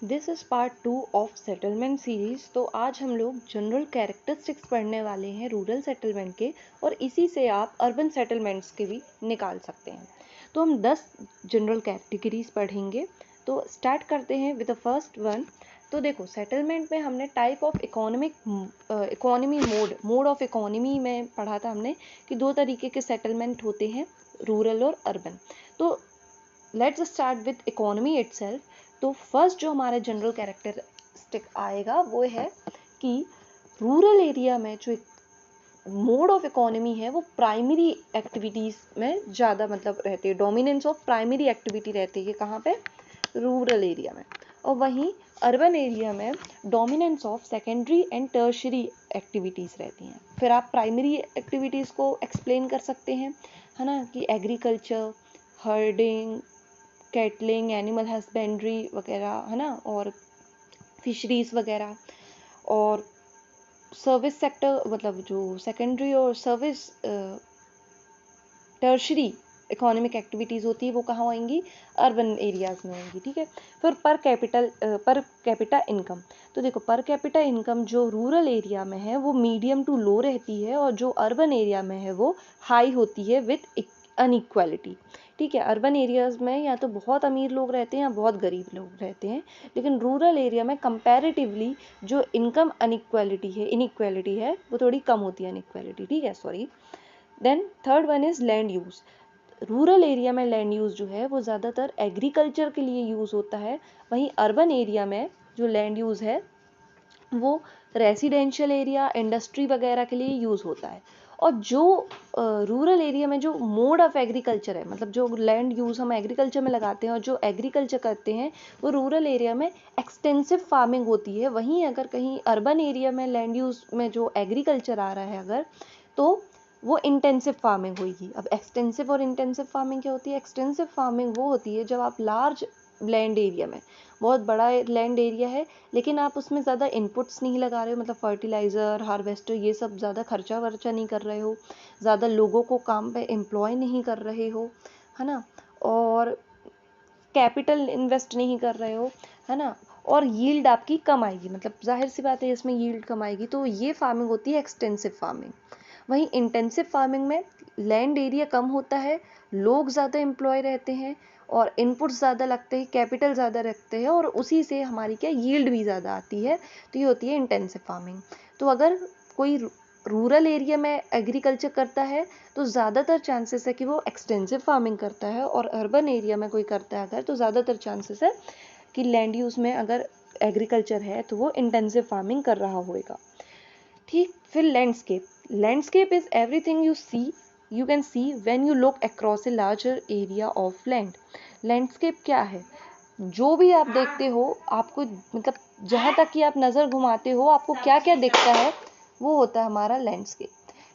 This is part 2 of settlement series. तो आज हम लोग जनरल कैरेक्टरिस्टिक्स पढ़ने वाले हैं रूरल सेटलमेंट के, और इसी से आप अर्बन सेटलमेंट्स के भी निकाल सकते हैं। तो हम 10 जनरल कैटेगरीज पढ़ेंगे। तो स्टार्ट करते हैं विद द फर्स्ट वन। तो देखो, सेटलमेंट में हमने type of economy mode of economy में पढ़ा था हमने कि दो तरीके के सेटलमेंट होते हैं, रूरल और अर्बन। तो let's start with economy itself. तो फर्स्ट जो हमारे जनरल कैरेक्टरिस्टिक आएगा वो है कि रूरल एरिया में जो मोड ऑफ इकोनॉमी है वो प्राइमरी एक्टिविटीज़ में ज़्यादा रहती है, डोमिनेंस ऑफ प्राइमरी एक्टिविटी रहती है कहाँ पे, रूरल एरिया में। और वहीं अर्बन एरिया में dominance of secondary and tertiary activities रहती हैं। फिर आप प्राइमरी एक्टिविटीज़ को एक्सप्लेन कर सकते हैं, है ना, कि एग्रीकल्चर, हर्डिंग, कैटलिंग, एनिमल हस्बेंड्री वगैरह, है ना, और फिशरीज वगैरह। और सर्विस सेक्टर जो सेकेंडरी और सर्विस टर्शरी इकोनॉमिक एक्टिविटीज़ होती है वो कहाँ होंगी, अर्बन एरियाज़ में होंगी। ठीक है। फिर पर कैपिटा इनकम। तो देखो, पर कैपिटा इनकम जो रूरल एरिया में है वो मीडियम टू लो रहती है, और जो अर्बन एरिया में है वो हाई होती है विथ अनइक्वालिटी। ठीक है। अर्बन एरियाज़ में या तो बहुत अमीर लोग रहते हैं या बहुत गरीब लोग रहते हैं, लेकिन रूरल एरिया में कंपैरेटिवली जो इनकम इनइक्वालिटी है वो थोड़ी कम होती है, अनइक्वालिटी। ठीक है, sorry. Then third one is land use. Rural area में लैंड यूज़ जो है वो ज़्यादातर एग्रीकल्चर के लिए यूज़ होता है, वहीं अर्बन एरिया में जो लैंड यूज़ है वो रेसिडेंशियल एरिया, इंडस्ट्री वगैरह के लिए यूज़ होता है। और जो रूरल एरिया में जो मोड ऑफ एग्रीकल्चर है, जो लैंड यूज़ हम एग्रीकल्चर में लगाते हैं और जो एग्रीकल्चर करते हैं वो रूरल एरिया में एक्सटेंसिव फार्मिंग होती है। वहीं अगर कहीं अर्बन एरिया में लैंड यूज़ में जो एग्रीकल्चर आ रहा है अगर, तो वो इंटेंसिव फार्मिंग होगी। अब एक्सटेंसिव और इंटेंसिव फार्मिंग क्या होती है? एक्सटेंसिव फार्मिंग वो होती है जब आप लार्ज लैंड एरिया में, बहुत बड़ा लैंड एरिया है लेकिन आप उसमें ज़्यादा इनपुट्स नहीं लगा रहे हो, फर्टिलाइज़र, हार्वेस्टर, ये सब ज़्यादा खर्चा वर्चा नहीं कर रहे हो, ज़्यादा लोगों को काम पे एम्प्लॉय नहीं कर रहे हो, है ना, और कैपिटल इन्वेस्ट नहीं कर रहे हो, है ना, और यील्ड आपकी कम आएगी, जाहिर सी बात है इसमें यील्ड कम आएगी। तो ये फार्मिंग होती है एक्सटेंसिव फार्मिंग। वहीं इंटेंसिव फार्मिंग में लैंड एरिया कम होता है, लोग ज़्यादा एम्प्लॉय रहते हैं और इनपुट्स ज़्यादा लगते हैं, कैपिटल ज़्यादा रखते हैं, और उसी से हमारी क्या यील्ड भी ज़्यादा आती है। तो ये होती है इंटेंसिव फार्मिंग। तो अगर कोई रूरल एरिया में एग्रीकल्चर करता है तो ज़्यादातर चांसेस है कि वो एक्सटेंसिव फार्मिंग करता है, और अर्बन एरिया में कोई करता है अगर, तो ज़्यादातर चांसेस है कि लैंड यूज़ में अगर एग्रीकल्चर है तो वो इंटेंसिव फार्मिंग कर रहा होगा। ठीक। फिर landscape is everything you can see when you look across a larger area of land. Landscape क्या है? जो भी आप देखते हो, आपको जहाँ तक कि आप नज़र घुमाते हो आपको क्या क्या दिखता है वो होता है हमारा लैंडस्केप।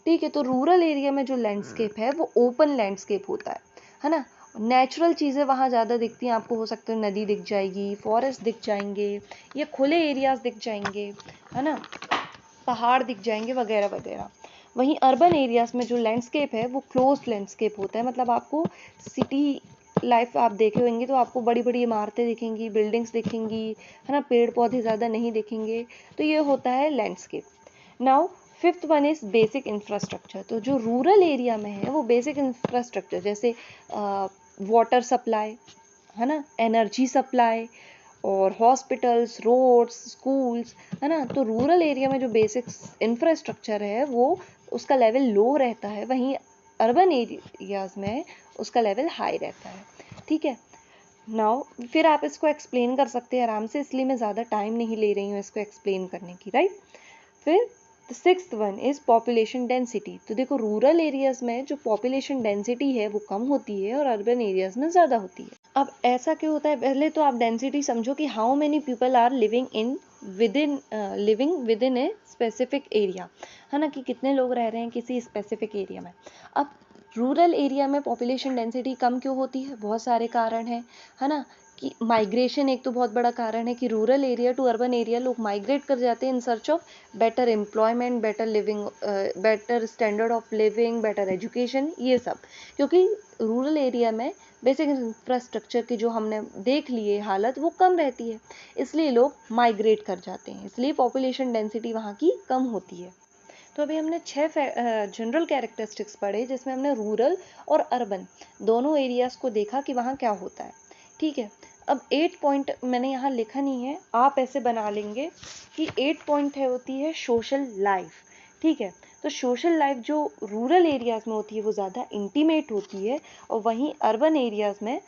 ठीक है। तो रूरल एरिया में जो लैंडस्केप है वो ओपन लैंडस्केप होता है ना। नेचुरल चीज़ें वहाँ ज़्यादा दिखती हैं आपको, हो सकता है नदी दिख जाएगी, फॉरेस्ट दिख जाएंगे, या खुले एरियाज दिख जाएंगे, है ना, पहाड़ दिख जाएंगे वगैरह वगैरह। वहीं अर्बन एरियाज में जो लैंडस्केप है वो क्लोज लैंडस्केप होता है, आपको सिटी लाइफ आप देखे होंगे तो आपको बड़ी बड़ी इमारतें दिखेंगी, बिल्डिंग्स दिखेंगी, है ना, पेड़ पौधे ज़्यादा नहीं दिखेंगे। तो ये होता है landscape. Now fifth one is basic infrastructure. तो जो रूरल एरिया में है वो बेसिक इंफ्रास्ट्रक्चर जैसे वाटर सप्लाई, है ना, एनर्जी सप्लाई, और हॉस्पिटल्स, रोड्स, स्कूल्स, है ना। तो रूरल एरिया में जो बेसिक इंफ्रास्ट्रक्चर है वो उसका लेवल लो रहता है, वहीं अर्बन एरियाज में उसका लेवल हाई रहता है। ठीक है। नाउ फिर आप इसको एक्सप्लेन कर सकते हैं आराम से, इसलिए मैं ज़्यादा टाइम नहीं ले रही हूँ इसको एक्सप्लेन करने की, राइट। फिर the sixth one is population density. तो देखो, रूरल एरियाज में जो पॉपुलेशन डेंसिटी है वो कम होती है और अर्बन एरियाज में ज़्यादा होती है। अब ऐसा क्यों होता है? पहले तो आप डेंसिटी समझो कि how many people are living within a specific area, है ना, कि कितने लोग रह रहे हैं किसी स्पेसिफिक एरिया में। अब रूरल एरिया में पॉपुलेशन डेंसिटी कम क्यों होती है? बहुत सारे कारण हैं, है ना, कि माइग्रेशन एक तो बहुत बड़ा कारण है कि rural area to urban area लोग माइग्रेट कर जाते हैं in search of better employment, better living, better standard of living, better education, ये सब। क्योंकि रूरल एरिया में बेसिक इंफ्रास्ट्रक्चर की जो हमने देख लिए हालत वो कम रहती है, इसलिए लोग माइग्रेट कर जाते हैं, इसलिए पॉपुलेशन डेंसिटी वहाँ की कम होती है। तो अभी हमने 6 जनरल कैरेक्टरिस्टिक्स पढ़े जिसमें हमने रूरल और अर्बन दोनों एरियाज को देखा कि वहाँ क्या होता है। ठीक है, अब 8 पॉइंट मैंने यहाँ लिखा नहीं है, आप ऐसे बना लेंगे कि 8 पॉइंट है होती है सोशल लाइफ। ठीक है, तो सोशल लाइफ जो रूरल एरियाज में होती है वो ज़्यादा इंटीमेट होती है, और वहीं अर्बन एरियाज में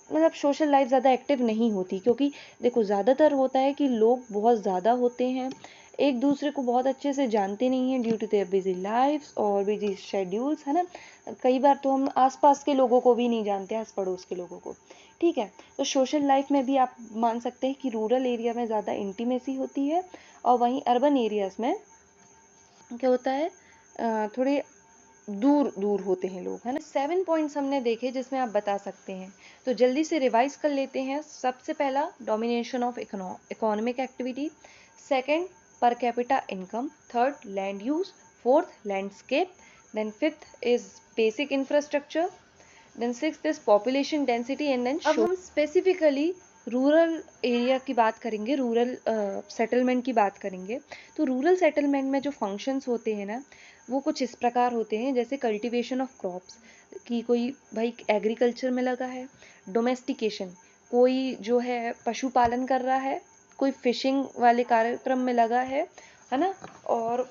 मतलब सोशल लाइफ ज़्यादा एक्टिव नहीं होती, क्योंकि देखो ज़्यादातर होता है कि लोग बहुत ज़्यादा होते हैं, एक दूसरे को बहुत अच्छे से जानते नहीं हैं due to their busy lifes और बिजी शेड्यूल्स, है ना। कई बार तो हम आसपास के लोगों को भी नहीं जानते, आस पड़ोस के लोगों को। ठीक है, तो सोशल लाइफ में भी आप मान सकते हैं कि रूरल एरिया में ज़्यादा इंटीमेसी होती है, और वहीं अर्बन एरियाज में क्या होता है, थोड़े दूर दूर होते हैं लोग, है ना। 7 पॉइंट्स हमने देखे जिसमें आप बता सकते हैं, तो जल्दी से रिवाइज कर लेते हैं। सबसे पहला domination of economic activity, second per capita income, third land use, fourth landscape, then fifth is basic infrastructure, then sixth is population density, and then अब हम स्पेसिफिकली रूरल एरिया की बात करेंगे, रूरल सेटलमेंट की बात करेंगे। तो रूरल सेटलमेंट में जो फंक्शंस होते हैं ना वो कुछ इस प्रकार होते हैं, जैसे कल्टीवेशन ऑफ क्रॉप्स कि कोई भाई एग्रीकल्चर में लगा है, डोमेस्टिकेशन कोई जो है पशुपालन कर रहा है, कोई फिशिंग वाले कार्यक्रम में लगा है ना, और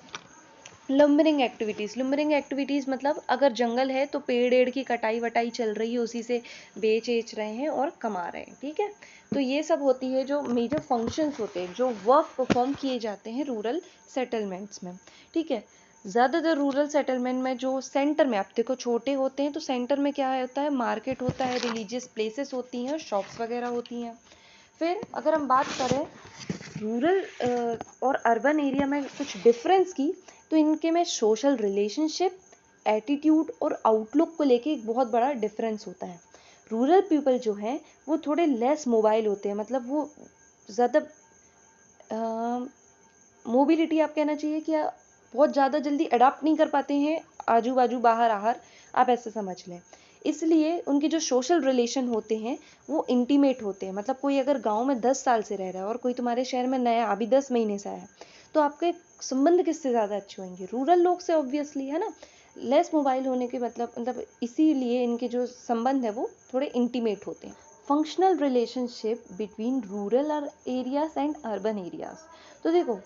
लंबरिंग एक्टिविटीज़ मतलब अगर जंगल है तो पेड़ एड़ की कटाई वटाई चल रही है, उसी से बेच रहे हैं और कमा रहे हैं। ठीक है, तो ये सब होती है जो मेजर फंक्शंस होते हैं, जो वर्क परफॉर्म किए जाते हैं रूरल सेटलमेंट्स में। ठीक है, ज़्यादातर रूरल सेटलमेंट में जो सेंटर में आप देखो छोटे होते हैं, तो सेंटर में क्या होता है, मार्केट होता है, रिलीजियस प्लेसेस होती हैं, शॉप्स वगैरह होती हैं। फिर अगर हम बात करें रूरल और अर्बन एरिया में कुछ डिफरेंस की, तो इनके में सोशल रिलेशनशिप, एटीट्यूड और आउटलुक को लेके एक बहुत बड़ा डिफरेंस होता है। रूरल पीपल जो हैं वो थोड़े लेस मोबाइल होते हैं, मतलब वो ज़्यादा मोबिलिटी आप कहना चाहिए कि बहुत ज़्यादा जल्दी अडाप्ट नहीं कर पाते हैं आजू बाजू बाहर आहर, आप ऐसे समझ लें। इसलिए उनके जो सोशल रिलेशन होते हैं वो इंटीमेट होते हैं, मतलब कोई अगर गांव में 10 साल से रह रहा है और कोई तुम्हारे शहर में नया अभी 10 महीने से आया है, तो आपके संबंध किससे ज़्यादा अच्छे होंगे, रूरल लोग से ऑब्वियसली, है ना। लेस मोबाइल होने के मतलब इसीलिए इनके जो संबंध है वो थोड़े इंटीमेट होते हैं। Functional relationship between rural areas and urban areas, तो देखो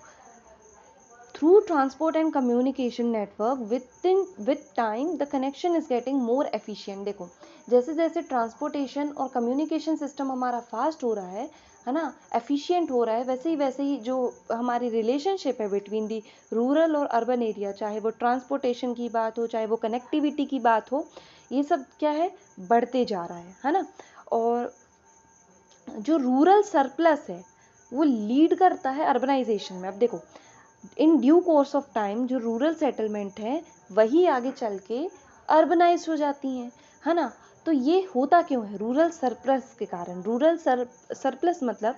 through transport and communication network with time the connection is getting more efficient। देखो जैसे जैसे ट्रांसपोर्टेशन और कम्युनिकेशन सिस्टम हमारा फास्ट हो रहा है ना, एफिशिएंट हो रहा है, वैसे ही जो हमारी रिलेशनशिप है बिटवीन दी रूरल और अर्बन एरिया, चाहे वो ट्रांसपोर्टेशन की बात हो, चाहे वो कनेक्टिविटी की बात हो, ये सब क्या है, बढ़ते जा रहा है ना। और जो रूरल सरप्लस है वो लीड करता है अर्बनाइजेशन में। अब देखो in due course of time जो रूरल सेटलमेंट है वही आगे चल के अर्बनाइज हो जाती हैं, है ना। तो ये होता क्यों है, रूरल सरप्लस के कारण। रूरल सरप्लस मतलब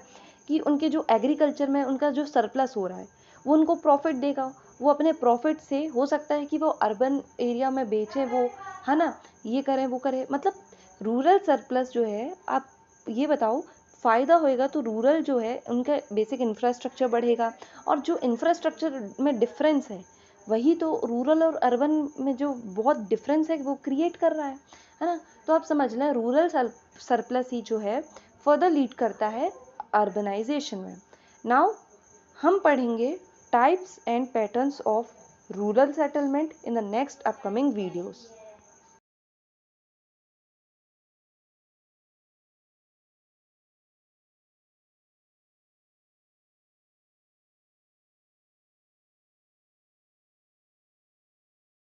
कि उनके जो एग्रीकल्चर में उनका जो सरप्लस हो रहा है वो उनको प्रॉफिट देगा, वो अपने प्रॉफिट से हो सकता है कि वो अर्बन एरिया में बेचें वो, है ना, ये करें वो करें। मतलब रूरल सरप्लस जो है, आप ये बताओ फ़ायदा होएगा तो रूरल जो है उनका बेसिक इंफ्रास्ट्रक्चर बढ़ेगा, और जो इंफ्रास्ट्रक्चर में डिफरेंस है वही तो रूरल और अर्बन में जो बहुत डिफरेंस है वो क्रिएट कर रहा है ना। तो आप समझ लें रूरल सरप्लस ही जो है फर्दर लीड करता है अर्बनाइजेशन में। नाउ हम पढ़ेंगे types and patterns of rural settlement in the next upcoming videos.